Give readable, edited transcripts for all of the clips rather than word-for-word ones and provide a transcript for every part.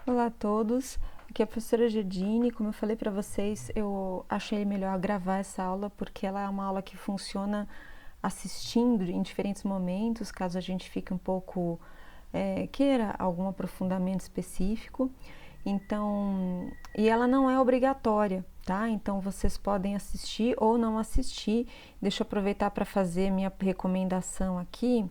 Olá a todos, aqui é a professora Gedine. Como eu falei para vocês, eu achei melhor gravar essa aula porque ela é uma aula que funciona assistindo em diferentes momentos, caso a gente fique um pouco, queira algum aprofundamento específico. Então, e ela não é obrigatória, tá? Então vocês podem assistir ou não assistir. Deixa eu aproveitar para fazer minha recomendação aqui.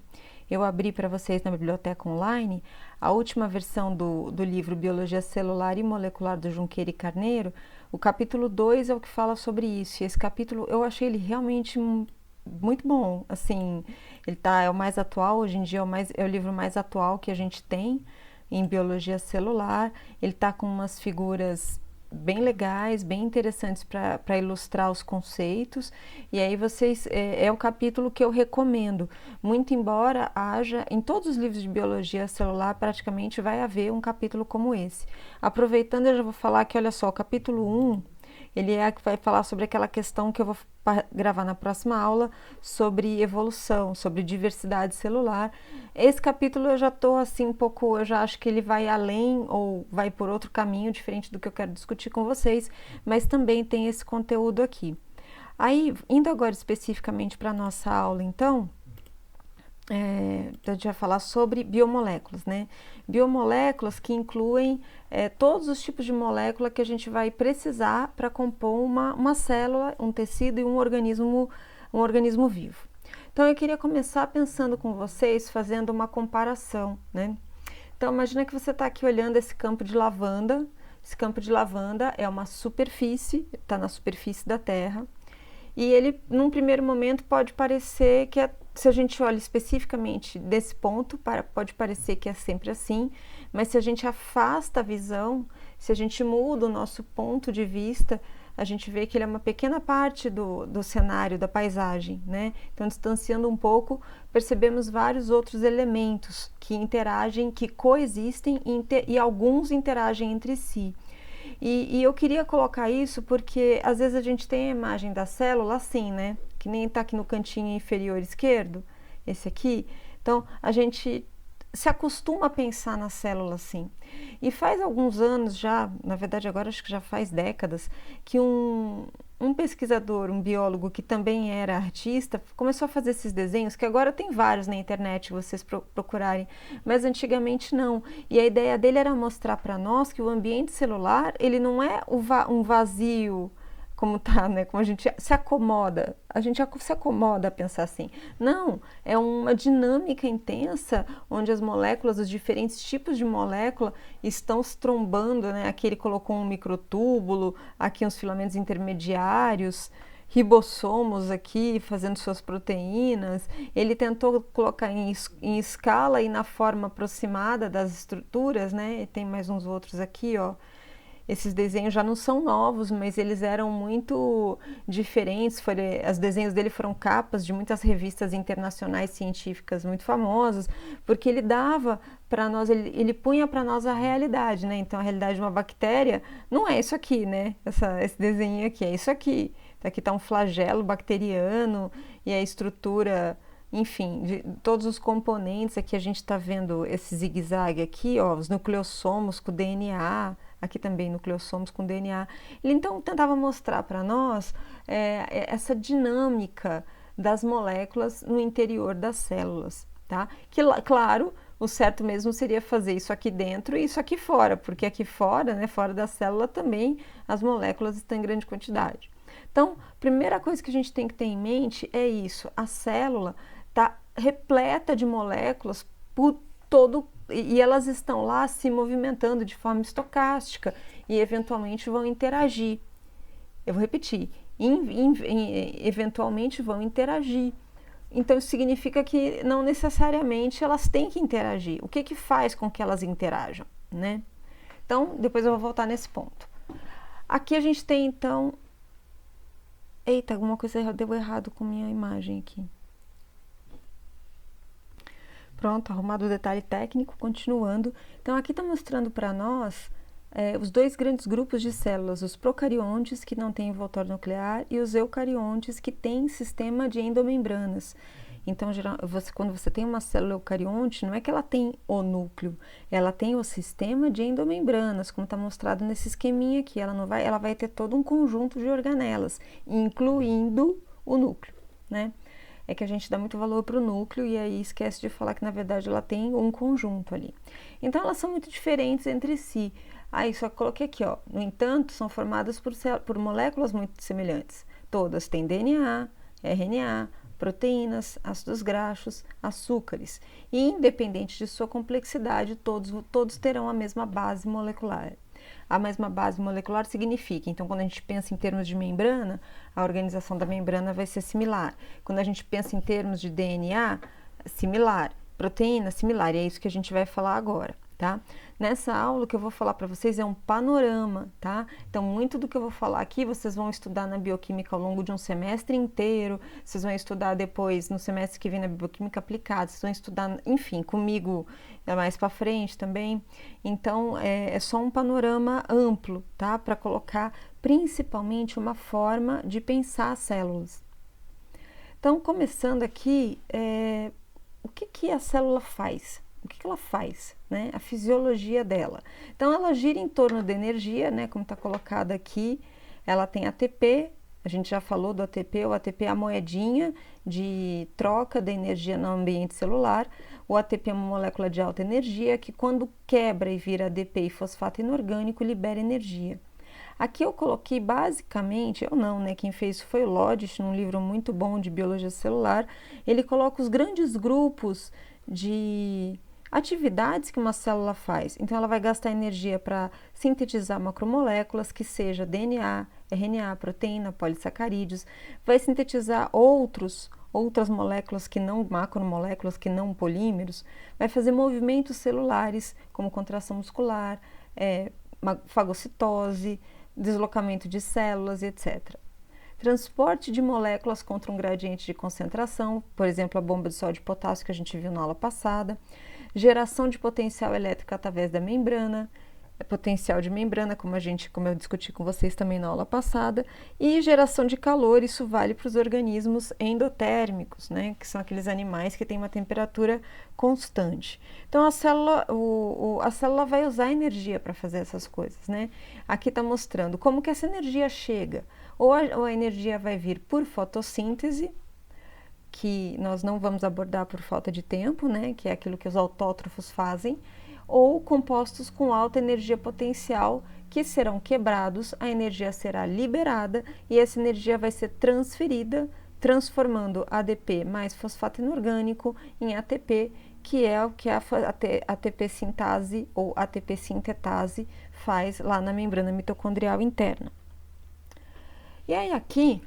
Eu abri para vocês na biblioteca online a última versão do livro Biologia Celular e Molecular do Junqueira e Carneiro. O capítulo 2 é o que fala sobre isso. E esse capítulo eu achei ele realmente muito bom. Assim, é o mais atual, hoje em dia é o livro mais atual que a gente tem em biologia celular. Ele está com umas figuras bem legais, bem interessantes para ilustrar os conceitos. E aí vocês é um capítulo que eu recomendo, muito embora haja em todos os livros de biologia celular praticamente vai haver um capítulo como esse. Aproveitando, eu já vou falar que, olha só, o capítulo 1 ele é que vai falar sobre aquela questão que eu vou gravar na próxima aula sobre evolução, sobre diversidade celular. Esse capítulo eu já estou assim um pouco, eu já acho que ele vai além ou vai por outro caminho diferente do que eu quero discutir com vocês, mas também tem esse conteúdo aqui. Aí, indo agora especificamente para a nossa aula, então, a gente vai falar sobre biomoléculas, né? Biomoléculas que incluem todos os tipos de molécula que a gente vai precisar para compor uma célula, um tecido e um organismo vivo. Então, eu queria começar pensando com vocês, fazendo uma comparação, né? Então, imagina que você está aqui olhando esse campo de lavanda. Esse campo de lavanda é uma superfície, está na superfície da Terra. E ele, num primeiro momento, pode parecer que, se a gente olha especificamente desse ponto, pode parecer que é sempre assim, mas se a gente afasta a visão, se a gente muda o nosso ponto de vista, a gente vê que ele é uma pequena parte do cenário, da paisagem, né? Então, distanciando um pouco, percebemos vários outros elementos que interagem, que coexistem e alguns interagem entre si. E eu queria colocar isso porque às vezes a gente tem a imagem da célula assim, né? Que nem está aqui no cantinho inferior esquerdo, esse aqui. Então, a gente se acostuma a pensar na célula assim. E faz alguns anos já, na verdade agora acho que já faz décadas, que um pesquisador, um biólogo que também era artista, começou a fazer esses desenhos, que agora tem vários na internet, vocês procurarem, mas antigamente não. E a ideia dele era mostrar para nós que o ambiente celular, ele não é um vazio, como tá, né? Como a gente se acomoda a pensar assim. Não, é uma dinâmica intensa onde as moléculas, os diferentes tipos de molécula estão se trombando, né? Aqui ele colocou um microtúbulo, aqui uns filamentos intermediários, ribossomos aqui fazendo suas proteínas. Ele tentou colocar em escala e na forma aproximada das estruturas, né? E tem mais uns outros aqui, ó. Esses desenhos já não são novos, mas eles eram muito diferentes. Os desenhos dele foram capas de muitas revistas internacionais científicas muito famosas, porque ele dava para nós, ele punha para nós a realidade, né? Então, a realidade de uma bactéria não é isso aqui, né? Esse desenho aqui, é isso aqui. Aqui está um flagelo bacteriano e a estrutura, enfim, de todos os componentes. Aqui a gente está vendo esse zigue-zague aqui, ó, os nucleossomos com DNA, aqui também nucleossomos com DNA. Ele então tentava mostrar para nós essa dinâmica das moléculas no interior das células, tá? Que, claro, o certo mesmo seria fazer isso aqui dentro e isso aqui fora, porque aqui fora, né, fora da célula também as moléculas estão em grande quantidade. Então, primeira coisa que a gente tem que ter em mente é isso: a célula está repleta de moléculas por todo, e elas estão lá se movimentando de forma estocástica e eventualmente vão interagir. Eu vou repetir, eventualmente vão interagir. Então isso significa que não necessariamente elas têm que interagir. O que faz com que elas interajam, né? Então, depois eu vou voltar nesse ponto. Aqui a gente tem então... Eita, alguma coisa deu errado com minha imagem aqui. Pronto, arrumado o detalhe técnico, continuando. Então, aqui está mostrando para nós os dois grandes grupos de células, os procariontes, que não têm envoltório nuclear, e os eucariontes, que têm sistema de endomembranas. Então, quando você tem uma célula eucarionte, não é que ela tem o núcleo, ela tem o sistema de endomembranas, como está mostrado nesse esqueminha aqui. Ela vai ter todo um conjunto de organelas, incluindo o núcleo, né? É que a gente dá muito valor para o núcleo e aí esquece de falar que, na verdade, ela tem um conjunto ali. Então, elas são muito diferentes entre si. Aí, só coloquei aqui, ó. No entanto, são formadas por moléculas muito semelhantes. Todas têm DNA, RNA, proteínas, ácidos graxos, açúcares. E, independente de sua complexidade, todos terão a mesma base molecular. A mesma base molecular significa, então, quando a gente pensa em termos de membrana, a organização da membrana vai ser similar. Quando a gente pensa em termos de DNA, similar. Proteína, similar. E é isso que a gente vai falar agora, tá? Nessa aula, o que eu vou falar para vocês é um panorama, tá? Então, muito do que eu vou falar aqui, vocês vão estudar na bioquímica ao longo de um semestre inteiro, vocês vão estudar depois, no semestre que vem, na bioquímica aplicada, vocês vão estudar, enfim, comigo mais para frente também. Então, é só um panorama amplo, tá? Para colocar, principalmente, uma forma de pensar as células. Então, começando aqui, o que a célula faz? O que ela faz, né? A fisiologia dela. Então, ela gira em torno da energia, né? Como está colocado aqui, ela tem ATP, a gente já falou do ATP, o ATP é a moedinha de troca da energia no ambiente celular. O ATP é uma molécula de alta energia que, quando quebra e vira ADP e fosfato inorgânico, libera energia. Aqui eu coloquei basicamente, eu não, né? Quem fez isso foi o Lodich, num livro muito bom de biologia celular. Ele coloca os grandes grupos de atividades que uma célula faz. Então, ela vai gastar energia para sintetizar macromoléculas, que seja DNA, RNA, proteína, polissacarídeos, vai sintetizar outras moléculas que não macromoléculas, que não polímeros, vai fazer movimentos celulares, como contração muscular, fagocitose, deslocamento de células, etc. Transporte de moléculas contra um gradiente de concentração, por exemplo, a bomba de sódio e potássio que a gente viu na aula passada. Geração de potencial elétrico através da membrana, potencial de membrana, como eu discuti com vocês também na aula passada, e geração de calor, isso vale para os organismos endotérmicos, né, que são aqueles animais que têm uma temperatura constante. Então, a célula vai usar energia para fazer essas coisas, né? Aqui está mostrando como que essa energia chega. Ou a energia vai vir por fotossíntese, que nós não vamos abordar por falta de tempo, né, que é aquilo que os autótrofos fazem, ou compostos com alta energia potencial que serão quebrados, a energia será liberada e essa energia vai ser transferida, transformando ADP mais fosfato inorgânico em ATP, que é o que a ATP sintase ou ATP sintetase faz lá na membrana mitocondrial interna. E aí aqui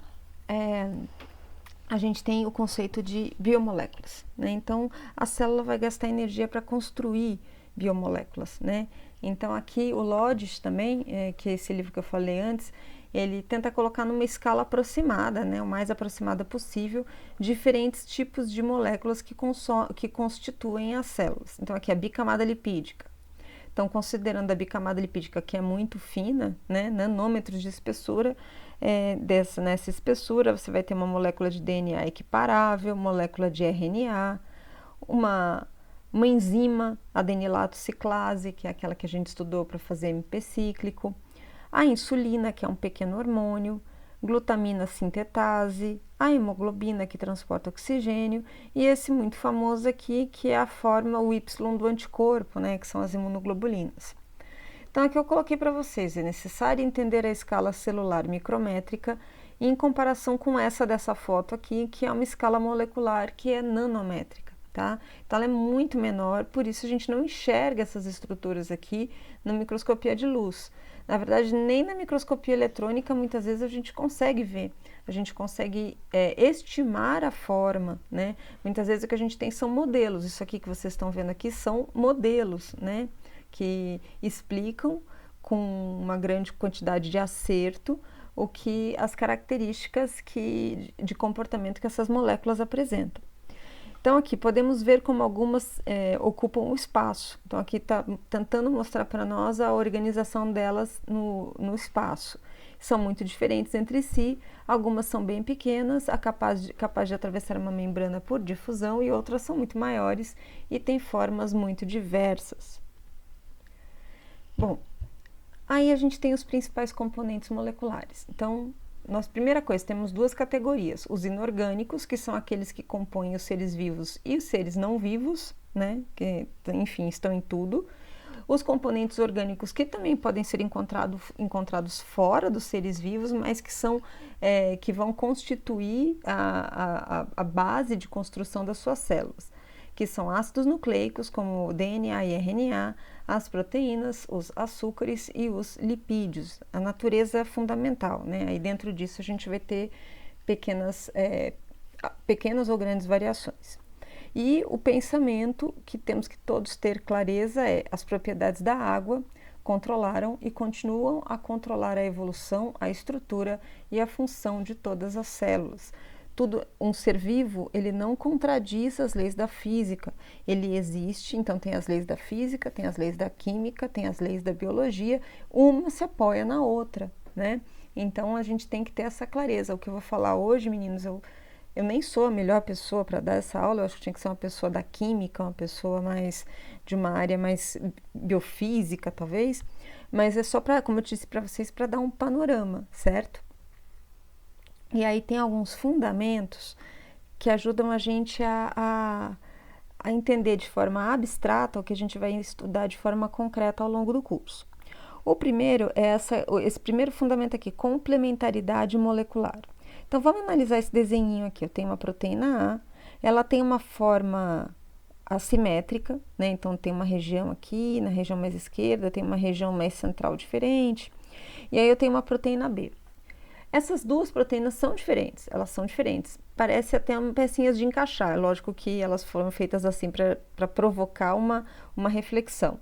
a gente tem o conceito de biomoléculas, né? Então, a célula vai gastar energia para construir biomoléculas, né? Então, aqui o Lodich também, que é esse livro que eu falei antes, ele tenta colocar numa escala aproximada, né? O mais aproximada possível, diferentes tipos de moléculas que constituem as células. Então, aqui a bicamada lipídica. Então, considerando a bicamada lipídica, que é muito fina, né? Nanômetros de espessura, nessa espessura você vai ter uma molécula de DNA equiparável, molécula de RNA, uma enzima adenilato ciclase, que é aquela que a gente estudou para fazer MP cíclico, a insulina, que é um pequeno hormônio, glutamina sintetase, a hemoglobina, que transporta oxigênio, e esse muito famoso aqui, que é a forma o Y do anticorpo, né, que são as imunoglobulinas. Então, aqui eu coloquei para vocês, é necessário entender a escala celular micrométrica em comparação com dessa foto aqui, que é uma escala molecular que é nanométrica, tá? Então, ela é muito menor, por isso a gente não enxerga essas estruturas aqui na microscopia de luz. Na verdade, nem na microscopia eletrônica, muitas vezes a gente consegue ver, a gente consegue estimar a forma, né? Muitas vezes o que a gente tem são modelos, isso aqui que vocês estão vendo aqui são modelos, né? Que explicam com uma grande quantidade de acerto as características de comportamento que essas moléculas apresentam. Então, aqui podemos ver como algumas ocupam o espaço. Então, aqui está tentando mostrar para nós a organização delas no espaço. São muito diferentes entre si, algumas são bem pequenas, capaz de atravessar uma membrana por difusão, e outras são muito maiores e têm formas muito diversas. Bom, aí a gente tem os principais componentes moleculares. Então, primeira coisa, temos duas categorias: os inorgânicos, que são aqueles que compõem os seres vivos e os seres não vivos, né? Que, enfim, estão em tudo. Os componentes orgânicos, que também podem ser encontrados fora dos seres vivos, mas que vão constituir a base de construção das suas células, que são ácidos nucleicos, como o DNA e RNA, as proteínas, os açúcares e os lipídios, a natureza fundamental, né? Aí dentro disso a gente vai ter pequenas ou grandes variações. E o pensamento que temos que todos ter clareza é: as propriedades da água controlaram e continuam a controlar a evolução, a estrutura e a função de todas as células. Um ser vivo, ele não contradiz as leis da física, ele existe, então tem as leis da física, tem as leis da química, tem as leis da biologia, uma se apoia na outra, né? Então a gente tem que ter essa clareza. O que eu vou falar hoje, meninos, eu nem sou a melhor pessoa para dar essa aula, eu acho que tinha que ser uma pessoa da química, uma pessoa mais de uma área mais biofísica, talvez, mas é só para, como eu disse para vocês, para dar um panorama, certo? E aí tem alguns fundamentos que ajudam a gente a entender de forma abstrata o que a gente vai estudar de forma concreta ao longo do curso. O primeiro é esse primeiro fundamento aqui: complementaridade molecular. Então, vamos analisar esse desenhinho aqui. Eu tenho uma proteína A, ela tem uma forma assimétrica, né? Então, tem uma região aqui, na região mais esquerda, tem uma região mais central diferente. E aí eu tenho uma proteína B. Essas duas proteínas são diferentes, elas são diferentes. Parece até pecinhas de encaixar, é lógico que elas foram feitas assim para provocar uma reflexão.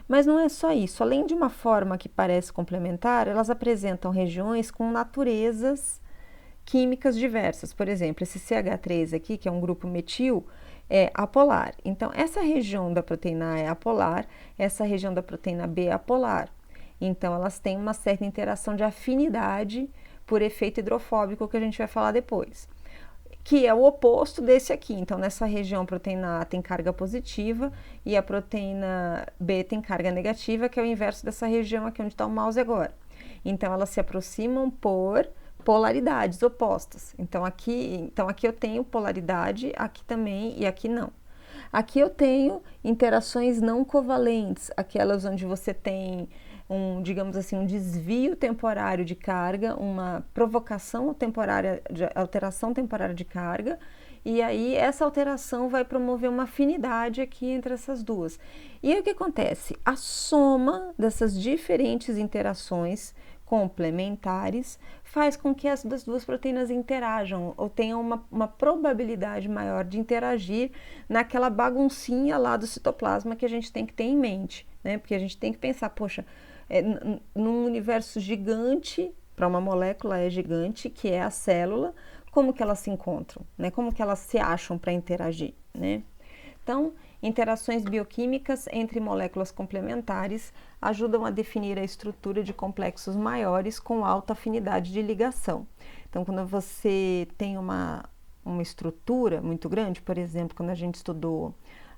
Mas não é só isso, além de uma forma que parece complementar, elas apresentam regiões com naturezas químicas diversas. Por exemplo, esse CH3 aqui, que é um grupo metil, é apolar. Então, essa região da proteína A é apolar, essa região da proteína B é apolar. Então, elas têm uma certa interação de afinidade por efeito hidrofóbico, que a gente vai falar depois, que é o oposto desse aqui. Então, nessa região, a proteína A tem carga positiva e a proteína B tem carga negativa, que é o inverso dessa região aqui onde está o mouse agora. Então, elas se aproximam por polaridades opostas. Então aqui eu tenho polaridade, aqui também e aqui não. Aqui eu tenho interações não covalentes, aquelas onde você tem digamos assim, um desvio temporário de carga, uma provocação temporária, alteração temporária de carga, e aí essa alteração vai promover uma afinidade aqui entre essas duas. E aí o que acontece? A soma dessas diferentes interações complementares faz com que as duas proteínas interajam ou tenham uma probabilidade maior de interagir naquela baguncinha lá do citoplasma que a gente tem que ter em mente, né? Porque a gente tem que pensar, poxa, num universo gigante, para uma molécula é gigante, que é a célula, como que elas se encontram, né? Como que elas se acham para interagir, né? Então, interações bioquímicas entre moléculas complementares ajudam a definir a estrutura de complexos maiores com alta afinidade de ligação. Então, quando você tem uma estrutura muito grande, por exemplo, quando a gente estudou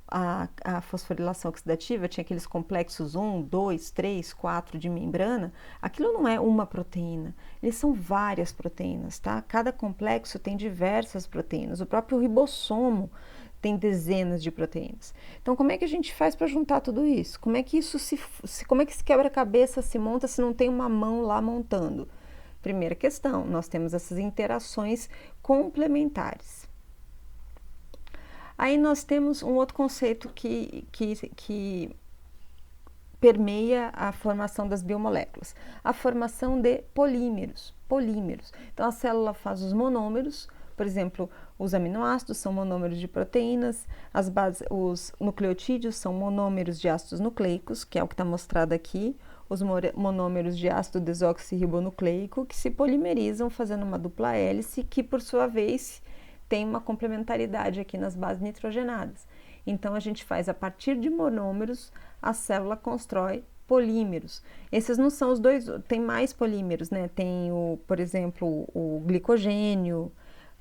a fosforilação oxidativa, tinha aqueles complexos 1, 2, 3, 4 de membrana, aquilo não é uma proteína, eles são várias proteínas, tá? Cada complexo tem diversas proteínas, o próprio ribossomo tem dezenas de proteínas. Então, como é que a gente faz para juntar tudo isso? Como é que como é que esse quebra-cabeça se monta se não tem uma mão lá montando? Primeira questão, nós temos essas interações complementares. Aí nós temos um outro conceito que permeia a formação das biomoléculas, a formação de polímeros. Então, a célula faz os monômeros, por exemplo, os aminoácidos são monômeros de proteínas, os nucleotídeos são monômeros de ácidos nucleicos, que é o que está mostrado aqui, os monômeros de ácido desoxirribonucleico, que se polimerizam fazendo uma dupla hélice, que por sua vez tem uma complementaridade aqui nas bases nitrogenadas. Então, a gente faz a partir de monômeros, a célula constrói polímeros. Esses não são os dois, tem mais polímeros, né? Tem, por exemplo, o glicogênio,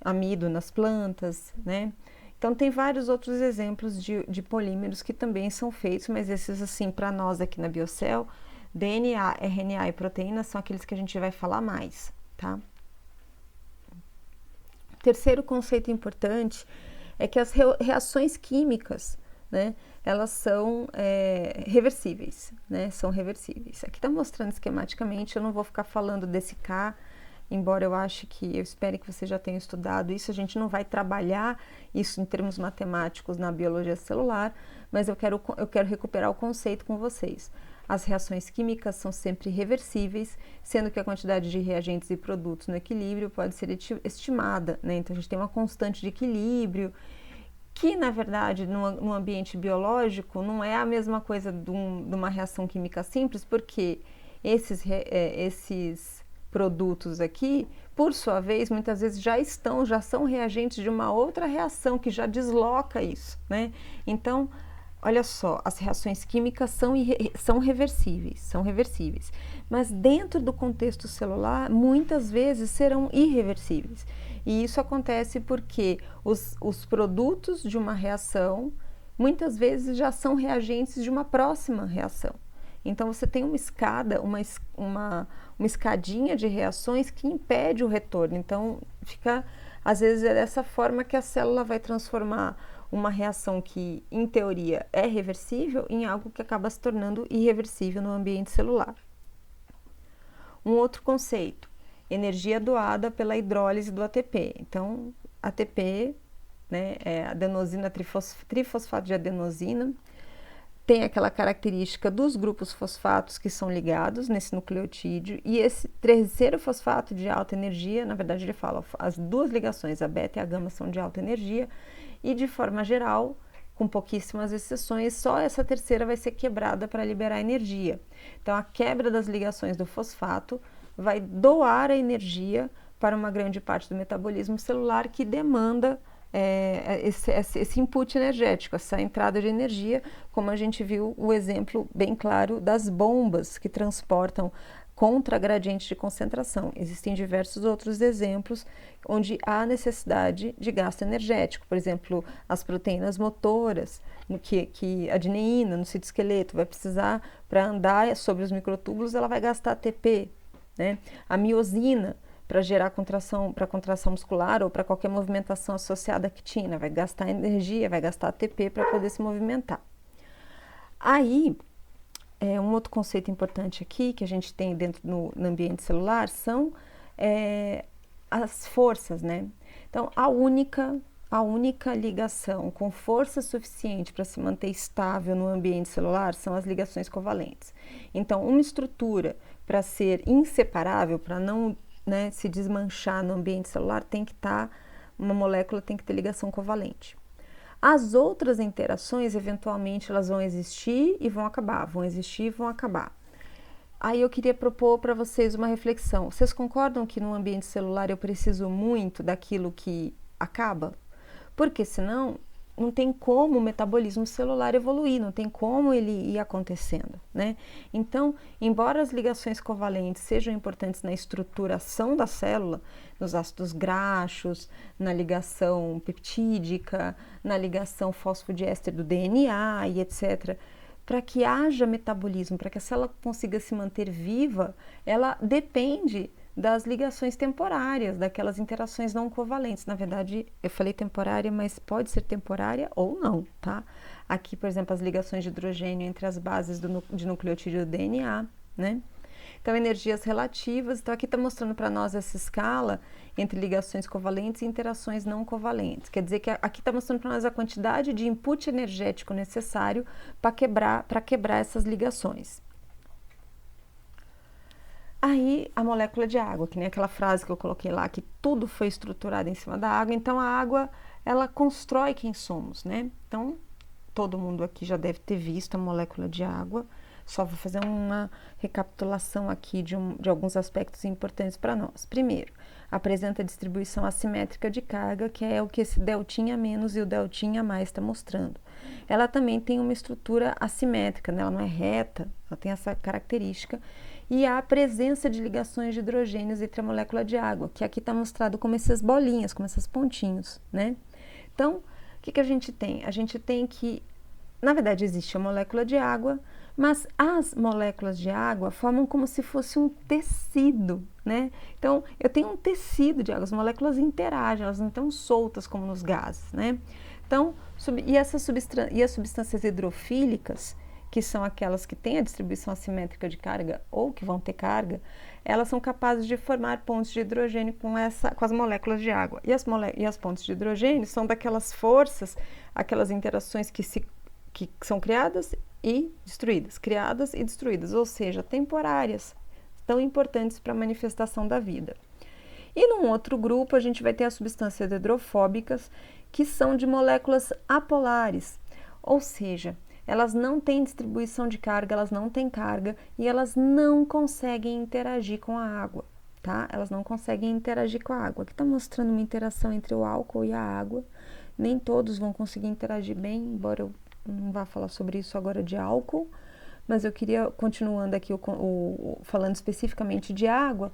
amido nas plantas, né? Então, tem vários outros exemplos de polímeros que também são feitos, mas esses, assim, para nós aqui na Biocell, DNA, RNA e proteínas são aqueles que a gente vai falar mais, tá? Terceiro conceito importante é que as reações químicas, né, elas são reversíveis, né, são reversíveis. Aqui está mostrando esquematicamente, eu não vou ficar falando desse K, embora eu espere que você já tenha estudado isso, a gente não vai trabalhar isso em termos matemáticos na biologia celular, mas eu quero recuperar o conceito com vocês. As reações químicas são sempre reversíveis, sendo que a quantidade de reagentes e produtos no equilíbrio pode ser estimada, né? Então, a gente tem uma constante de equilíbrio, que, na verdade, no ambiente biológico, não é a mesma coisa de uma reação química simples, porque esses produtos aqui, por sua vez, muitas vezes já são reagentes de uma outra reação, que já desloca isso, né? Então, olha só, as reações químicas são reversíveis, mas dentro do contexto celular, muitas vezes serão irreversíveis. E isso acontece porque os produtos de uma reação, muitas vezes já são reagentes de uma próxima reação. Então, você tem uma escada, uma escadinha de reações que impede o retorno. Então, às vezes é dessa forma que a célula vai transformar uma reação que, em teoria, é reversível em algo que acaba se tornando irreversível no ambiente celular. Um outro conceito, energia doada pela hidrólise do ATP. Então, ATP, né, é adenosina trifosfato de adenosina, tem aquela característica dos grupos fosfatos que são ligados nesse nucleotídeo, e esse terceiro fosfato de alta energia, na verdade ele fala, as duas ligações, a beta e a gama, são de alta energia, e de forma geral, com pouquíssimas exceções, só essa terceira vai ser quebrada para liberar energia. Então, a quebra das ligações do fosfato vai doar a energia para uma grande parte do metabolismo celular que demanda esse input energético, essa entrada de energia, como a gente viu o exemplo bem claro das bombas que transportam contra gradiente de concentração. Existem diversos outros exemplos onde há necessidade de gasto energético, por exemplo, as proteínas motoras, que a adeneína no citoesqueleto vai precisar, para andar sobre os microtúbulos, ela vai gastar ATP, né? A miosina, para gerar contração muscular ou para qualquer movimentação associada à actina, vai gastar energia, vai gastar ATP para poder se movimentar. Aí, um outro conceito importante aqui que a gente tem dentro no ambiente celular são as forças, né? Então, a única ligação com força suficiente para se manter estável no ambiente celular são as ligações covalentes. Então, uma estrutura para ser inseparável, para não, né, se desmanchar no ambiente celular, uma molécula tem que ter ligação covalente. As outras interações, eventualmente, elas vão existir e vão acabar, vão existir e vão acabar. Aí eu queria propor para vocês uma reflexão. Vocês concordam que no ambiente celular eu preciso muito daquilo que acaba? Porque senão não tem como o metabolismo celular evoluir, não tem como ele ir acontecendo, né? Então, embora as ligações covalentes sejam importantes na estruturação da célula, nos ácidos graxos, na ligação peptídica, na ligação fosfodiéster do DNA e etc., para que haja metabolismo, para que a célula consiga se manter viva, ela depende das ligações temporárias, daquelas interações não covalentes. Na verdade, eu falei temporária, mas pode ser temporária ou não, tá? Aqui, por exemplo, as ligações de hidrogênio entre as bases de nucleotídeo do DNA, né? Então, energias relativas. Então, aqui está mostrando para nós essa escala entre ligações covalentes e interações não covalentes. Quer dizer que aqui está mostrando para nós a quantidade de input energético necessário para quebrar essas ligações. Aí, a molécula de água, que nem aquela frase que eu coloquei lá, que tudo foi estruturado em cima da água. Então, a água, ela constrói quem somos, né? Então, todo mundo aqui já deve ter visto a molécula de água. Só vou fazer uma recapitulação aqui de alguns aspectos importantes para nós. Primeiro, apresenta distribuição assimétrica de carga, que é o que esse deltinha menos e o deltinha mais está mostrando. Ela também tem uma estrutura assimétrica, né? Ela não é reta, ela tem essa característica. E há a presença de ligações de hidrogênios entre a molécula de água, que aqui está mostrado como essas bolinhas, como esses pontinhos, né? Então, o que a gente tem? A gente tem que, na verdade, existe a molécula de água, mas as moléculas de água formam como se fosse um tecido, né? Então, eu tenho um tecido de água, as moléculas interagem, elas não estão soltas como nos gases, né? Então, e as substâncias hidrofílicas, que são aquelas que têm a distribuição assimétrica de carga ou que vão ter carga, elas são capazes de formar pontos de hidrogênio com as moléculas de água. E as pontes de hidrogênio são daquelas forças, aquelas interações que são criadas e destruídas, ou seja, temporárias, tão importantes para a manifestação da vida. E num outro grupo, a gente vai ter as substâncias hidrofóbicas, que são de moléculas apolares, ou seja, elas não têm distribuição de carga, elas não têm carga e elas não conseguem interagir com a água, tá? Elas não conseguem interagir com a água. Aqui está mostrando uma interação entre o álcool e a água. Nem todos vão conseguir interagir bem, embora eu não vá falar sobre isso agora de álcool, mas eu queria, continuando aqui falando especificamente de água,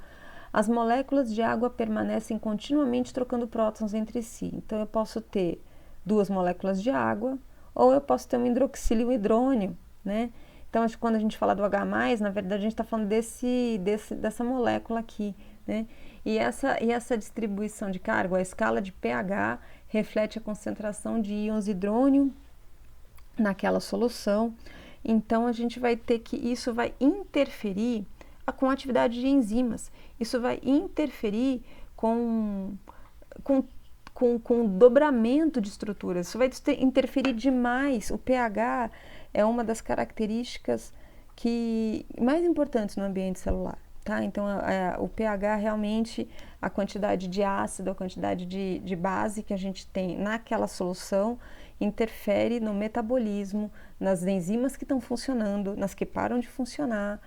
as moléculas de água permanecem continuamente trocando prótons entre si. Então, eu posso ter duas moléculas de água, ou eu posso ter um hidroxílio e um hidrônio, né? Então, acho que quando a gente fala do H+, na verdade, a gente está falando dessa molécula aqui, né? E essa distribuição de carga, a escala de pH, reflete a concentração de íons hidrônio naquela solução. Então, a gente vai ter que, isso vai interferir com a atividade de enzimas, isso vai interferir com dobramento de estruturas, isso vai interferir demais. O pH é uma das características mais importantes no ambiente celular, tá? Então, o pH realmente, a quantidade de ácido, a quantidade de base que a gente tem naquela solução, interfere no metabolismo, nas enzimas que estão funcionando, nas que param de funcionar,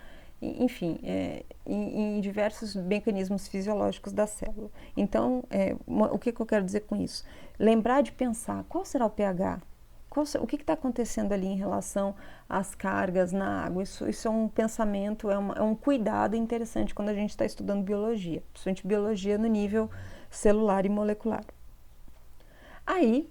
enfim, em diversos mecanismos fisiológicos da célula. Então, o que eu quero dizer com isso? Lembrar de pensar, qual será o pH? O que está acontecendo ali em relação às cargas na água? Isso é um pensamento, é um cuidado interessante quando a gente está estudando biologia, principalmente biologia no nível celular e molecular. Aí,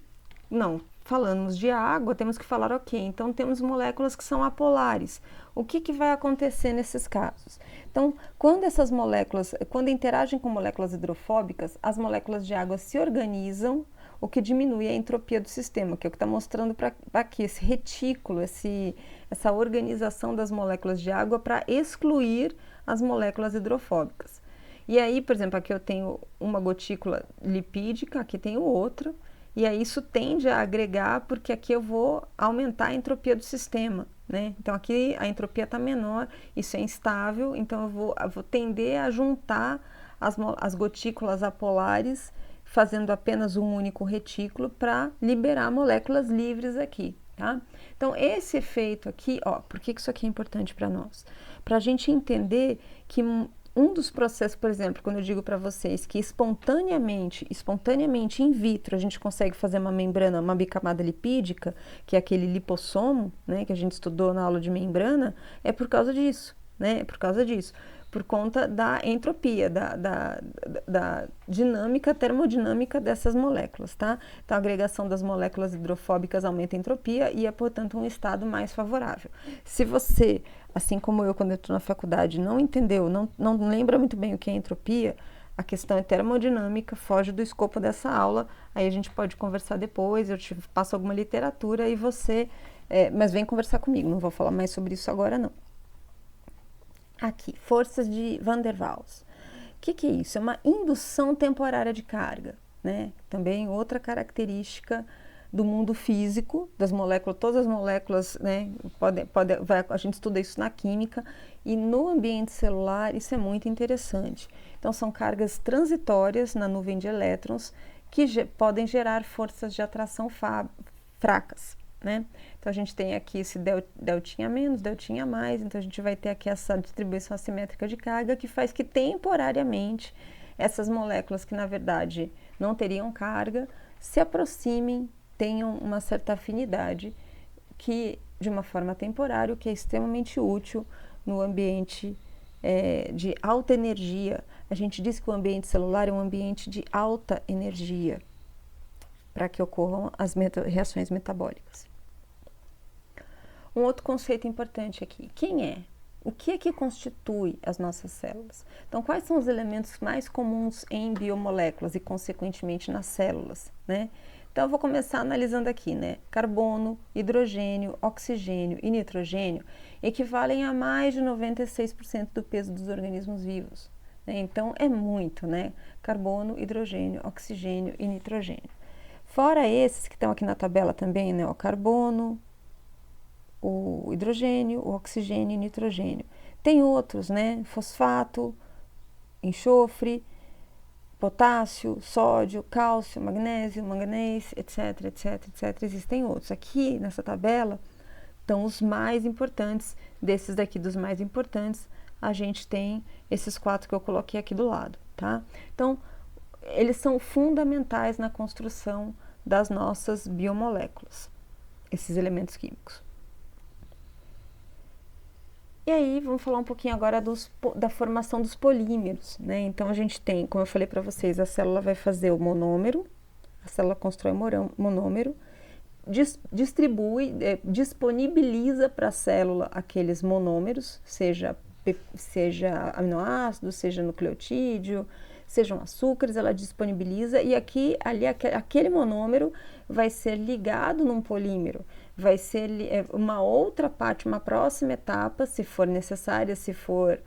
falamos de água, temos que falar, ok, então temos moléculas que são apolares. O que vai acontecer nesses casos? Então, quando interagem com moléculas hidrofóbicas, as moléculas de água se organizam, o que diminui a entropia do sistema, que é o que está mostrando para aqui, esse retículo, essa organização das moléculas de água para excluir as moléculas hidrofóbicas. E aí, por exemplo, aqui eu tenho uma gotícula lipídica, aqui tenho outra, e aí isso tende a agregar, porque aqui eu vou aumentar a entropia do sistema, né? Então aqui a entropia está menor, isso é instável, então eu vou tender a juntar as gotículas apolares, fazendo apenas um único retículo para liberar moléculas livres aqui, tá? Então esse efeito aqui, por que isso aqui é importante para nós? Para a gente entender que um dos processos, por exemplo, quando eu digo para vocês que espontaneamente in vitro, a gente consegue fazer uma membrana, uma bicamada lipídica, que é aquele lipossomo, né, que a gente estudou na aula de membrana, é por causa disso, né? É por causa disso. Por conta da entropia, da dinâmica, termodinâmica dessas moléculas, tá? Então, a agregação das moléculas hidrofóbicas aumenta a entropia e é, portanto, um estado mais favorável. Se você, assim como eu, quando eu estou na faculdade, não entendeu, não lembra muito bem o que é entropia, a questão é termodinâmica, foge do escopo dessa aula, aí a gente pode conversar depois, eu te passo alguma literatura e você... mas vem conversar comigo, não vou falar mais sobre isso agora, não. Aqui, forças de Van der Waals. O que é isso? É uma indução temporária de carga, né? Também outra característica do mundo físico, das moléculas, todas as moléculas, né? A gente estuda isso na química e no ambiente celular isso é muito interessante. Então, são cargas transitórias na nuvem de elétrons que podem gerar forças de atração fracas, né? Então a gente tem aqui esse deltinha menos, deltinha mais, então a gente vai ter aqui essa distribuição assimétrica de carga que faz que temporariamente essas moléculas que na verdade não teriam carga se aproximem, tenham uma certa afinidade que de uma forma temporária, que é extremamente útil no ambiente de alta energia. A gente diz que o ambiente celular é um ambiente de alta energia para que ocorram as reações metabólicas. Um outro conceito importante aqui, quem é? O que é que constitui as nossas células? Então, quais são os elementos mais comuns em biomoléculas e, consequentemente, nas células, né? Então, eu vou começar analisando aqui, né? Carbono, hidrogênio, oxigênio e nitrogênio equivalem a mais de 96% do peso dos organismos vivos, né? Então, é muito, né? Carbono, hidrogênio, oxigênio e nitrogênio. Fora esses que estão aqui na tabela também, né? O carbono, o hidrogênio, o oxigênio e nitrogênio. Tem outros, né? Fosfato, enxofre, potássio, sódio, cálcio, magnésio, manganês, etc, etc, etc. Existem outros. Aqui nessa tabela estão os mais importantes. Desses daqui, dos mais importantes, a gente tem esses 4 que eu coloquei aqui do lado, tá? Então, eles são fundamentais na construção das nossas biomoléculas, esses elementos químicos. E aí, vamos falar um pouquinho agora da formação dos polímeros, né? Então, a gente tem, como eu falei para vocês, a célula vai fazer o monômero, a célula constrói monômero, disponibiliza para a célula aqueles monômeros, seja aminoácido, seja nucleotídeo, sejam açúcares, ela disponibiliza e aquele monômero vai ser ligado num polímero, vai ser uma outra parte, uma próxima etapa, se for necessária, se for,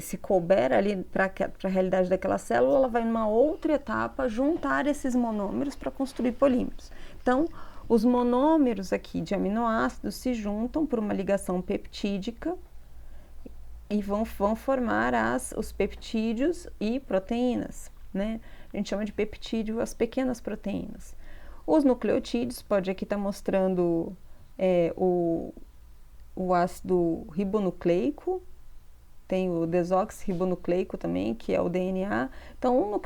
se couber ali para a realidade daquela célula, ela vai numa outra etapa juntar esses monômeros para construir polímeros. Então, os monômeros aqui de aminoácidos se juntam por uma ligação peptídica e vão formar os peptídeos e proteínas, né? A gente chama de peptídeo as pequenas proteínas. Os nucleotídeos, pode aqui estar mostrando o ácido ribonucleico, tem o desoxirribonucleico também, que é o DNA. Então,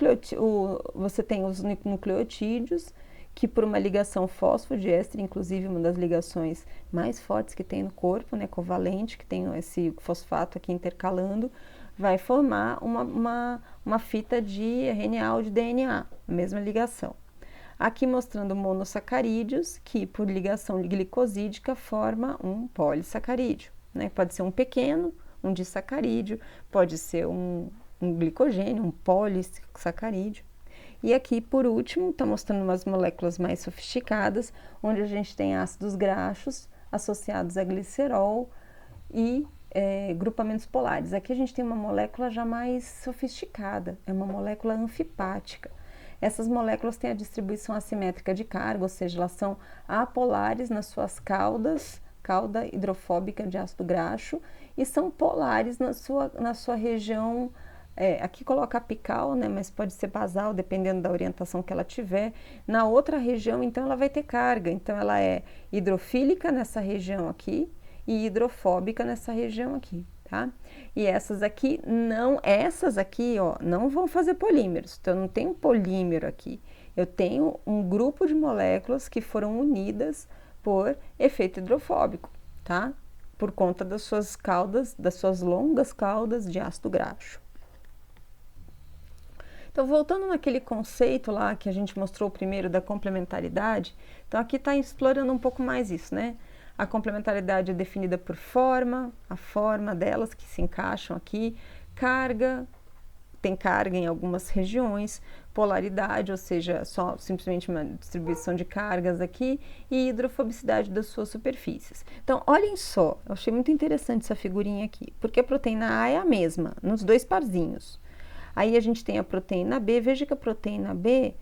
você tem os nucleotídeos, que por uma ligação fosfodiéster, inclusive uma das ligações mais fortes que tem no corpo, né, covalente, que tem esse fosfato aqui intercalando, vai formar uma fita de RNA ou de DNA, a mesma ligação. Aqui mostrando monossacarídeos, que por ligação glicosídica forma um polissacarídeo, né? Pode ser um pequeno, um disacarídeo, pode ser um glicogênio, um polissacarídeo. E aqui, por último, está mostrando umas moléculas mais sofisticadas, onde a gente tem ácidos graxos associados a glicerol e grupamentos polares. Aqui a gente tem uma molécula já mais sofisticada, é uma molécula anfipática. Essas moléculas têm a distribuição assimétrica de carga, ou seja, elas são apolares nas suas caudas, cauda hidrofóbica de ácido graxo, e são polares na sua região. Aqui coloca apical, né, mas pode ser basal, dependendo da orientação que ela tiver. Na outra região, então, ela vai ter carga. Então, ela é hidrofílica nessa região aqui e hidrofóbica nessa região aqui, tá? E essas aqui, não vão fazer polímeros. Então, eu não tenho polímero aqui. Eu tenho um grupo de moléculas que foram unidas por efeito hidrofóbico, tá? Por conta das suas caudas, das suas longas caudas de ácido graxo. Então, voltando naquele conceito lá que a gente mostrou primeiro da complementaridade, então aqui está explorando um pouco mais isso, né? A complementaridade é definida por forma, a forma delas que se encaixam aqui, carga, tem carga em algumas regiões, polaridade, ou seja, só simplesmente uma distribuição de cargas aqui, e hidrofobicidade das suas superfícies. Então, olhem só, eu achei muito interessante essa figurinha aqui, porque a proteína A é a mesma, nos dois parzinhos. Aí a gente tem a proteína B, veja que a proteína B,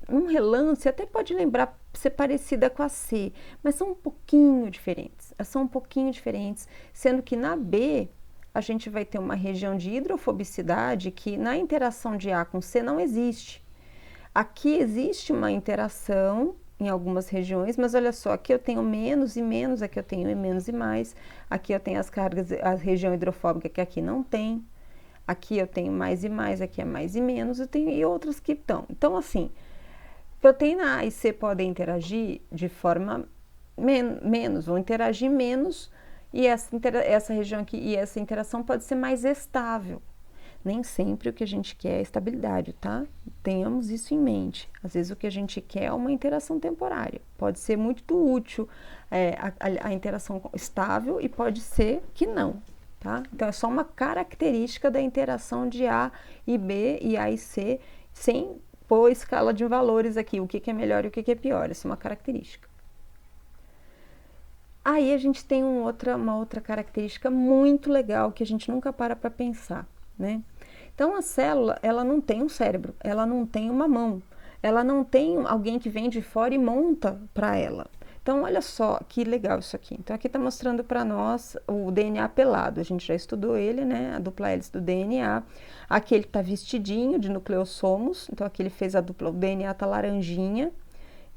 num relance, até pode lembrar ser parecida com a C, mas são um pouquinho diferentes. Sendo que na B, a gente vai ter uma região de hidrofobicidade que na interação de A com C não existe. Aqui existe uma interação em algumas regiões, mas olha só, aqui eu tenho menos e menos, aqui eu tenho menos e mais, aqui eu tenho as cargas, a região hidrofóbica que aqui não tem, aqui eu tenho mais e mais, aqui é mais e menos, eu tenho e outras que estão. Então, assim, proteína A e C podem interagir de forma menos, vão interagir menos, e essa região aqui e essa interação pode ser mais estável. Nem sempre o que a gente quer é estabilidade, tá? Tenhamos isso em mente. Às vezes o que a gente quer é uma interação temporária. Pode ser muito útil a interação estável e pode ser que não, tá? Então é só uma característica da interação de A e B e A e C, sem pôr escala de valores aqui, o que é melhor e o que é pior. Essa é uma característica. Aí a gente tem uma outra característica muito legal que a gente nunca para pensar, né? Então a célula, ela não tem um cérebro, ela não tem uma mão, ela não tem alguém que vem de fora e monta para ela. Então olha só que legal isso aqui. Então aqui está mostrando para nós o DNA pelado, a gente já estudou ele, né? A dupla hélice do DNA. Aqui ele está vestidinho de nucleossomos, então aqui ele fez a dupla, o DNA está laranjinha.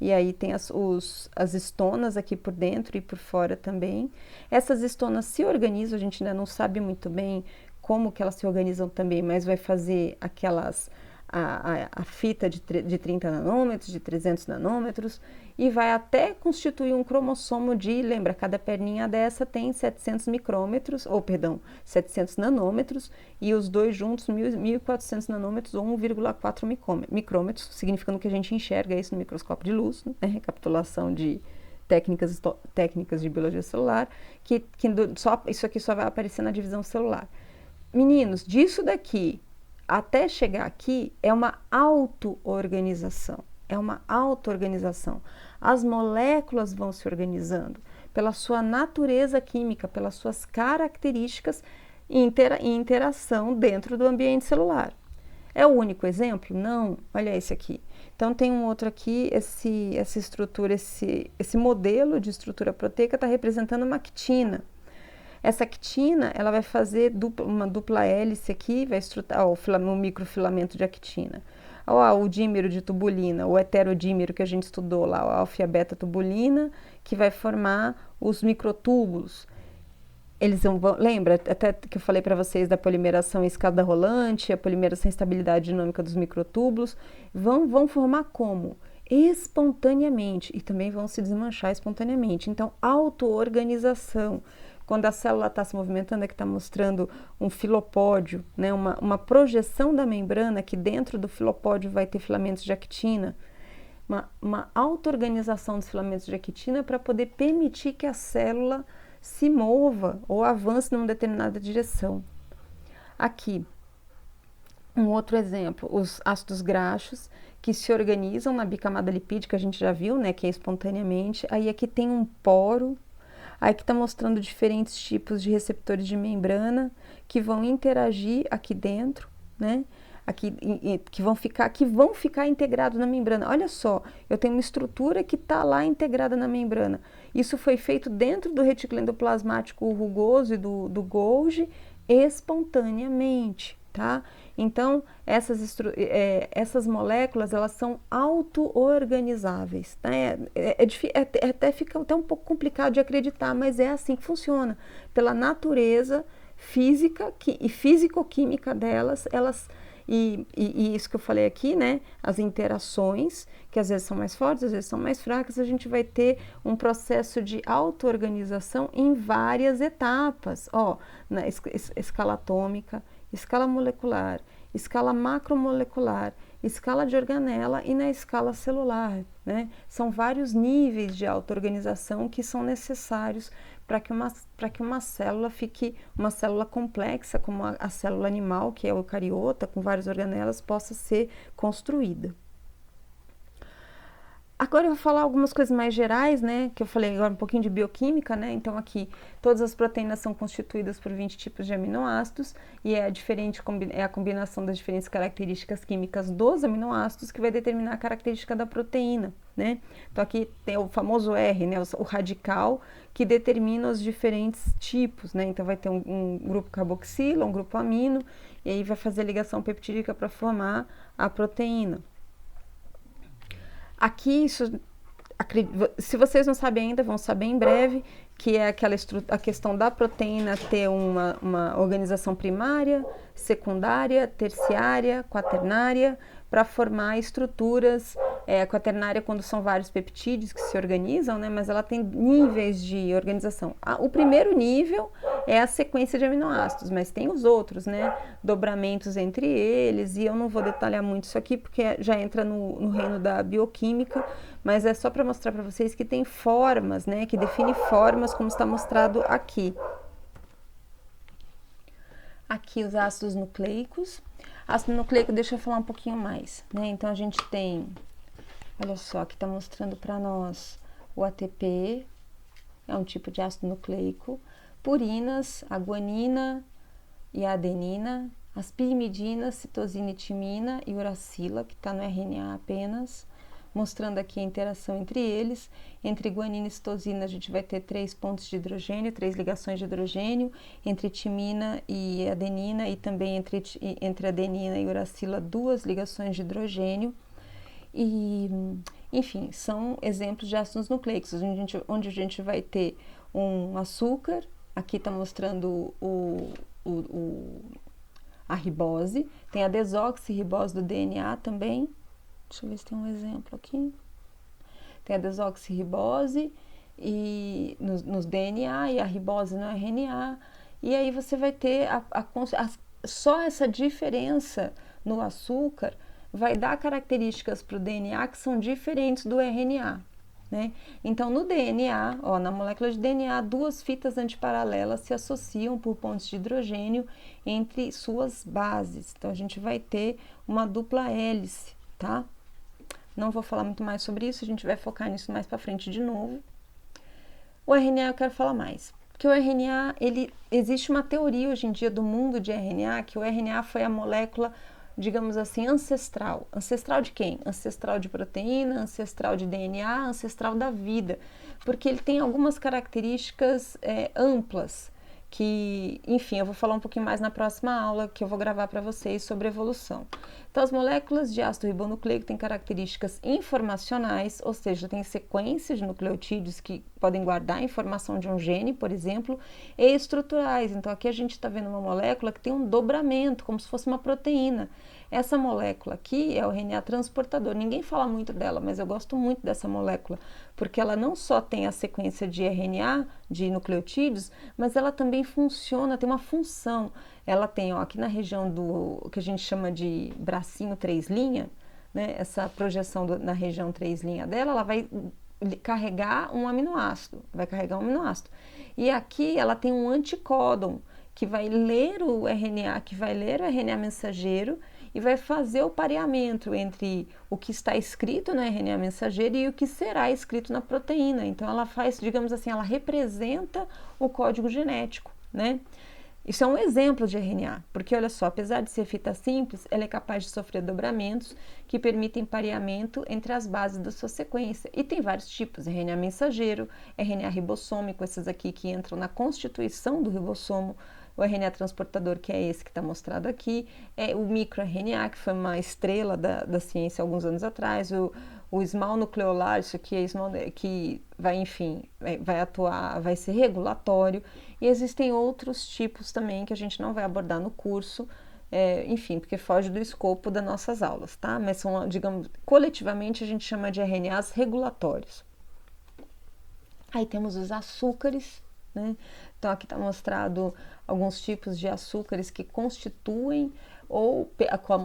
E aí tem as estonas aqui por dentro e por fora também. Essas estonas se organizam, a gente ainda não sabe muito bem como que elas se organizam também, mas vai fazer a fita de 30 nanômetros, de 300 nanômetros, e vai até constituir um cromossomo lembra, cada perninha dessa tem 700 micrômetros, 700 nanômetros, e os dois juntos 1.400 nanômetros ou 1,4 micrômetros, significando que a gente enxerga isso no microscópio de luz, né? Recapitulação de técnicas de biologia celular, isso aqui só vai aparecer na divisão celular. Meninos, disso daqui até chegar aqui é uma auto-organização. É uma auto-organização. As moléculas vão se organizando pela sua natureza química, pelas suas características e interação dentro do ambiente celular. É o único exemplo? Não. Olha esse aqui. Então tem um outro aqui, essa estrutura, esse modelo de estrutura proteica está representando uma actina. Essa actina, ela vai fazer uma dupla hélice aqui, vai estruturar o microfilamento de actina. O dímero de tubulina, o heterodímero que a gente estudou lá, a alfa e a beta tubulina, que vai formar os microtúbulos. Eles lembra até que eu falei para vocês da polimeração em escada rolante, a polimeração em estabilidade dinâmica dos microtúbulos, vão formar como? Espontaneamente, e também vão se desmanchar espontaneamente. Então, auto-organização. Quando a célula está se movimentando, é que está mostrando um filopódio, né? Uma projeção da membrana, que dentro do filopódio vai ter filamentos de actina, uma auto-organização dos filamentos de actina para poder permitir que a célula se mova ou avance numa determinada direção. Aqui, um outro exemplo, os ácidos graxos que se organizam na bicamada lipídica, a gente já viu, né, que é espontaneamente. Aí aqui tem um poro. Aí que está mostrando diferentes tipos de receptores de membrana que vão interagir aqui dentro, né? Que vão ficar integrados na membrana. Olha só, eu tenho uma estrutura que está lá integrada na membrana. Isso foi feito dentro do retículo endoplasmático rugoso e do Golgi espontaneamente, tá? Então, essas moléculas, elas são auto-organizáveis, né? Até fica até um pouco complicado de acreditar, mas é assim que funciona. Pela natureza física e físico-química delas, e isso que eu falei aqui, né? As interações, que às vezes são mais fortes, às vezes são mais fracas, a gente vai ter um processo de auto-organização em várias etapas, na escala atômica, escala molecular, escala macromolecular, escala de organela e na escala celular, né? São vários níveis de auto-organização que são necessários para que uma célula fique uma célula complexa, como a célula animal, que é o eucariota, com várias organelas, possa ser construída. Agora eu vou falar algumas coisas mais gerais, né, que eu falei agora um pouquinho de bioquímica, né, então aqui todas as proteínas são constituídas por 20 tipos de aminoácidos e é a combinação das diferentes características químicas dos aminoácidos que vai determinar a característica da proteína, né. Então aqui tem o famoso R, né, o radical, que determina os diferentes tipos, né, então vai ter um grupo carboxila, um grupo amino, e aí vai fazer a ligação peptídica para formar a proteína. Aqui se vocês não sabem ainda, vão saber em breve, que é a questão da proteína ter uma organização primária, secundária, terciária, quaternária, para formar estruturas, quaternária quando são vários peptídeos que se organizam, né, mas ela tem níveis de organização. O primeiro nível é a sequência de aminoácidos, mas tem os outros, né, dobramentos entre eles, e eu não vou detalhar muito isso aqui, porque já entra no reino da bioquímica, mas é só para mostrar para vocês que tem formas, né, que define formas, como está mostrado aqui. Aqui os ácidos nucleicos. Ácido nucleico, deixa eu falar um pouquinho mais, né? Então a gente tem, olha só, aqui está mostrando para nós o ATP, é um tipo de ácido nucleico, purinas, a guanina e a adenina, as pirimidinas, citosina e timina e uracila, que está no RNA apenas, mostrando aqui a interação entre eles. Entre guanina e citosina a gente vai ter 3 pontos de hidrogênio, 3 ligações de hidrogênio, entre timina e adenina, e também entre adenina e uracila 2 ligações de hidrogênio. E, enfim, são exemplos de ácidos nucleicos, onde a gente vai ter um açúcar, aqui está mostrando a ribose, tem a desoxirribose do DNA também. Deixa eu ver se tem um exemplo aqui. Tem a desoxirribose e nos DNA e a ribose no RNA. E aí você vai ter só essa diferença no açúcar vai dar características para o DNA que são diferentes do RNA. Né? Então, no DNA, na molécula de DNA, 2 fitas antiparalelas se associam por pontos de hidrogênio entre suas bases. Então, a gente vai ter uma dupla hélice, tá? Não vou falar muito mais sobre isso, a gente vai focar nisso mais para frente de novo. O RNA eu quero falar mais, porque o RNA, existe uma teoria hoje em dia do mundo de RNA, que o RNA foi a molécula, digamos assim, ancestral. Ancestral de quem? Ancestral de proteína, ancestral de DNA, ancestral da vida, porque ele tem algumas características amplas, que, enfim, eu vou falar um pouquinho mais na próxima aula, que eu vou gravar para vocês sobre evolução. Então, as moléculas de ácido ribonucleico têm características informacionais, ou seja, tem sequências de nucleotídeos que podem guardar a informação de um gene, por exemplo, e estruturais. Então, aqui a gente está vendo uma molécula que tem um dobramento, como se fosse uma proteína. Essa molécula aqui é o RNA transportador. Ninguém fala muito dela, mas eu gosto muito dessa molécula, porque ela não só tem a sequência de RNA, de nucleotídeos, mas ela também funciona, tem uma função. Ela tem, aqui na região do que a gente chama de bracinho 3', né, essa projeção na região 3' dela, ela vai carregar um aminoácido, E aqui ela tem um anticódon, que vai ler o RNA mensageiro e vai fazer o pareamento entre o que está escrito no RNA mensageiro e o que será escrito na proteína. Então, ela faz, digamos assim, ela representa o código genético, né? Isso é um exemplo de RNA, porque olha só, apesar de ser fita simples, ela é capaz de sofrer dobramentos que permitem pareamento entre as bases da sua sequência. E tem vários tipos, RNA mensageiro, RNA ribossômico, esses aqui que entram na constituição do ribossomo, o RNA transportador, que é esse que está mostrado aqui, o microRNA, que foi uma estrela da ciência alguns anos atrás, o small nucleolar, isso aqui que vai, enfim, vai atuar, vai ser regulatório, e existem outros tipos também que a gente não vai abordar no curso, enfim, porque foge do escopo das nossas aulas, tá? Mas são, digamos, coletivamente a gente chama de RNAs regulatórios. Aí temos os açúcares, né? Então aqui está mostrado alguns tipos de açúcares que constituem ou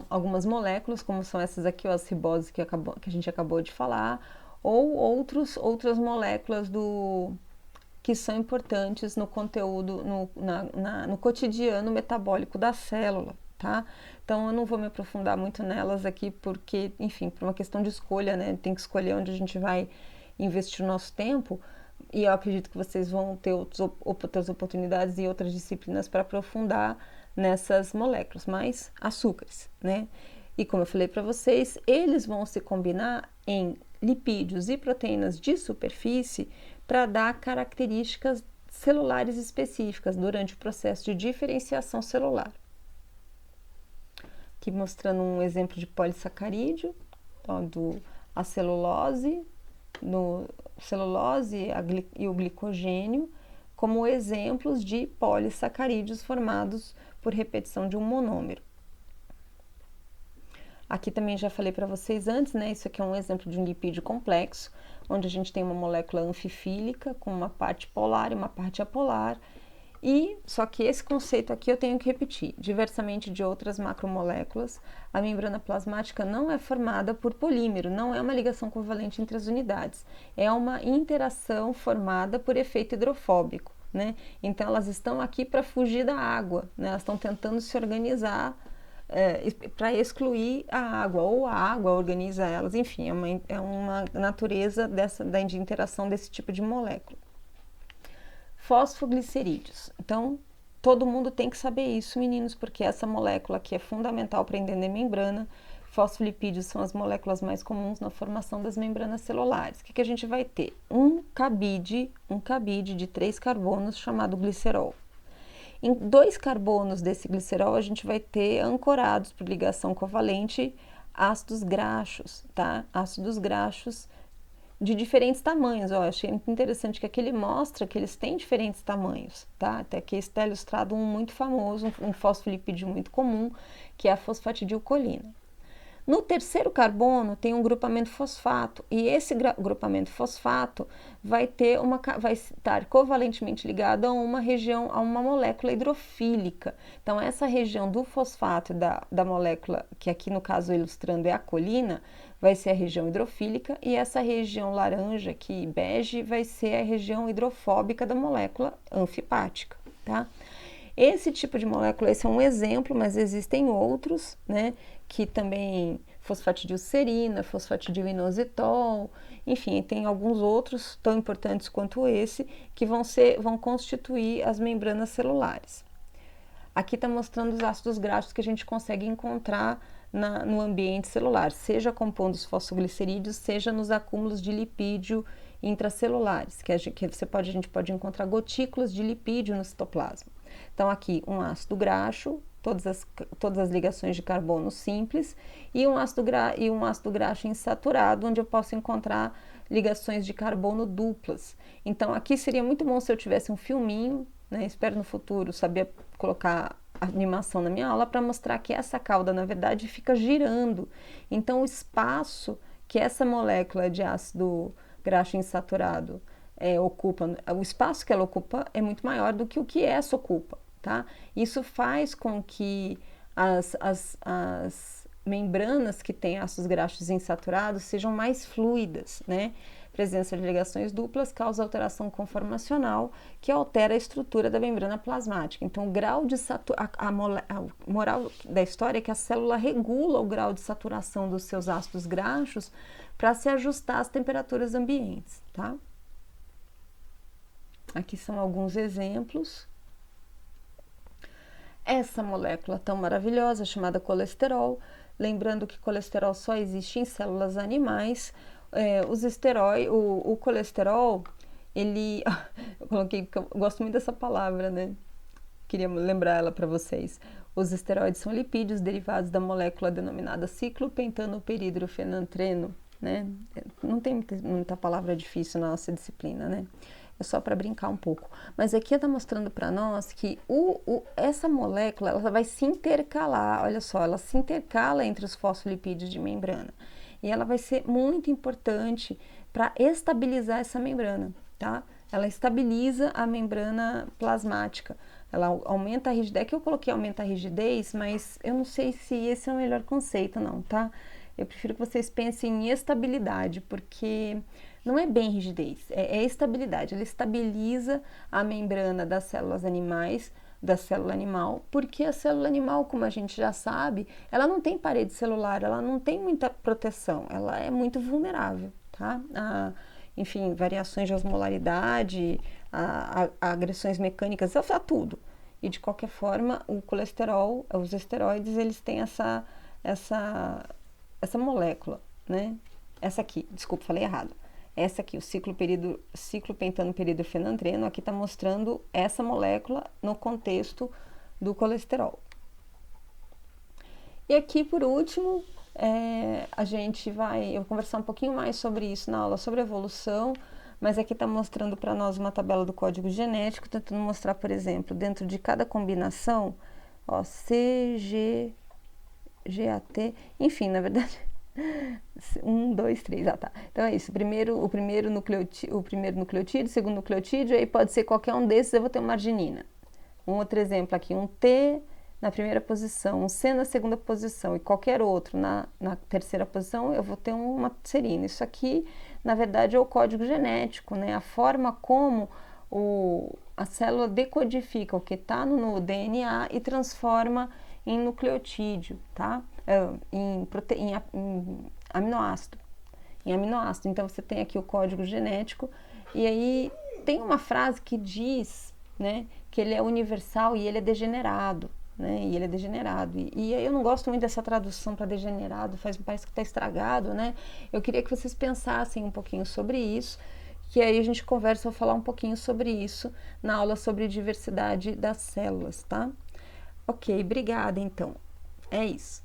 algumas moléculas, como são essas aqui, as riboses que a gente acabou de falar, ou outras moléculas que são importantes no conteúdo, no cotidiano metabólico da célula, tá? Então eu não vou me aprofundar muito nelas aqui, porque, enfim, por uma questão de escolha, né? Tem que escolher onde a gente vai investir o nosso tempo, e eu acredito que vocês vão ter outras oportunidades e outras disciplinas para aprofundar nessas moléculas, mas açúcares, né? E como eu falei para vocês, eles vão se combinar em lipídios e proteínas de superfície para dar características celulares específicas durante o processo de diferenciação celular. Aqui mostrando um exemplo de polissacarídeo, então, a celulose, no celulose e o glicogênio como exemplos de polissacarídeos formados por repetição de um monômero. Aqui também já falei para vocês antes, né? Isso aqui é um exemplo de um lipídio complexo, onde a gente tem uma molécula anfifílica com uma parte polar e uma parte apolar. E só que esse conceito aqui eu tenho que repetir. Diversamente de outras macromoléculas, a membrana plasmática não é formada por polímero, não é uma ligação covalente entre as unidades. É uma interação formada por efeito hidrofóbico, né? Então elas estão aqui para fugir da água, né? Elas estão tentando se organizar para excluir a água, ou a água organiza elas, enfim, é uma natureza de interação desse tipo de molécula. Fosfoglicerídeos. Então, todo mundo tem que saber isso, meninos, porque essa molécula aqui é fundamental para entender membrana. Fosfolipídios são as moléculas mais comuns na formação das membranas celulares. O que a gente vai ter? Um cabide de 3 carbonos chamado glicerol. Em 2 carbonos desse glicerol, a gente vai ter ancorados por ligação covalente ácidos graxos, tá? Ácidos graxos de diferentes tamanhos. Ó, achei muito interessante que aqui ele mostra que eles têm diferentes tamanhos, tá? Até aqui está ilustrado um muito famoso, um fosfolipídio muito comum, que é a fosfatidilcolina. No terceiro carbono tem um grupamento fosfato, e esse grupamento fosfato vai estar covalentemente ligado a uma região, a uma molécula hidrofílica. Então, essa região do fosfato da molécula, que aqui no caso ilustrando é a colina, vai ser a região hidrofílica, e essa região laranja aqui, bege, vai ser a região hidrofóbica da molécula anfipática, tá? Esse tipo de molécula, esse é um exemplo, mas existem outros, né, que também fosfatidilcerina, fosfatidilinositol, enfim, tem alguns outros tão importantes quanto esse que vão constituir as membranas celulares. Aqui está mostrando os ácidos graxos que a gente consegue encontrar no ambiente celular, seja compondo os fosfoglicerídeos, seja nos acúmulos de lipídio intracelulares, que a gente pode encontrar gotículas de lipídio no citoplasma. Então, aqui um ácido graxo, todas as ligações de carbono simples, e um ácido graxo insaturado, onde eu posso encontrar ligações de carbono duplas. Então, aqui seria muito bom se eu tivesse um filminho, né? Espero no futuro saber colocar animação na minha aula para mostrar que essa cauda, na verdade, fica girando. Então, o espaço que essa molécula de ácido graxo insaturado ocupa, o espaço que ela ocupa é muito maior do que o que essa ocupa, tá? Isso faz com que as membranas que têm ácidos graxos insaturados sejam mais fluidas, né? Presença de ligações duplas causa alteração conformacional que altera a estrutura da membrana plasmática. Então, o grau de a moral da história é que a célula regula o grau de saturação dos seus ácidos graxos para se ajustar às temperaturas ambientes, tá? Aqui são alguns exemplos. Essa molécula tão maravilhosa chamada colesterol, lembrando que colesterol só existe em células animais. O colesterol, ele, eu coloquei porque eu gosto muito dessa palavra, né? Queria lembrar ela para vocês. Os esteroides são lipídios derivados da molécula denominada ciclopentanoperidrofenantreno, né? Não tem muita palavra difícil na nossa disciplina, né? É só para brincar um pouco. Mas aqui está mostrando para nós que essa molécula ela vai se intercalar, olha só, ela se intercala entre os fosfolipídios de membrana. E ela vai ser muito importante para estabilizar essa membrana, tá? Ela estabiliza a membrana plasmática. Ela aumenta a rigidez. É que eu coloquei aumenta a rigidez, mas eu não sei se esse é o melhor conceito, não, tá? Eu prefiro que vocês pensem em estabilidade, porque não é bem rigidez, é estabilidade. Ela estabiliza a membrana das células animais, da célula animal, porque a célula animal, como a gente já sabe, ela não tem parede celular, ela não tem muita proteção, ela é muito vulnerável, tá? Enfim, variações de osmolaridade, a agressões mecânicas, a tudo. E de qualquer forma, o colesterol, os esteroides, eles têm essa molécula, né? Essa aqui, desculpa, falei errado. Essa aqui, o ciclopentanoperidofenantreno, aqui está mostrando essa molécula no contexto do colesterol. E aqui, por último, Eu vou conversar um pouquinho mais sobre isso na aula sobre evolução, mas aqui está mostrando para nós uma tabela do código genético, tentando mostrar, por exemplo, dentro de cada combinação, ó, C, G, GAT, enfim, na verdade, 1, 2, 3, tá. Então é isso, o primeiro nucleotídeo, o segundo nucleotídeo, aí pode ser qualquer um desses, eu vou ter uma arginina. Um outro exemplo aqui, um T na primeira posição, um C na segunda posição e qualquer outro na terceira posição, eu vou ter uma serina. Isso aqui, na verdade, é o código genético, né? A forma como a célula decodifica o que está no DNA e transforma em nucleotídeo, tá? Em aminoácido. Em aminoácido. Então, você tem aqui o código genético e aí tem uma frase que diz, né, que ele é universal e ele é degenerado, né? E ele é degenerado. E aí eu não gosto muito dessa tradução para degenerado, parece que está estragado, né? Eu queria que vocês pensassem um pouquinho sobre isso, que aí a gente conversa, vou falar um pouquinho sobre isso na aula sobre diversidade das células, tá? Ok, obrigada então. É isso.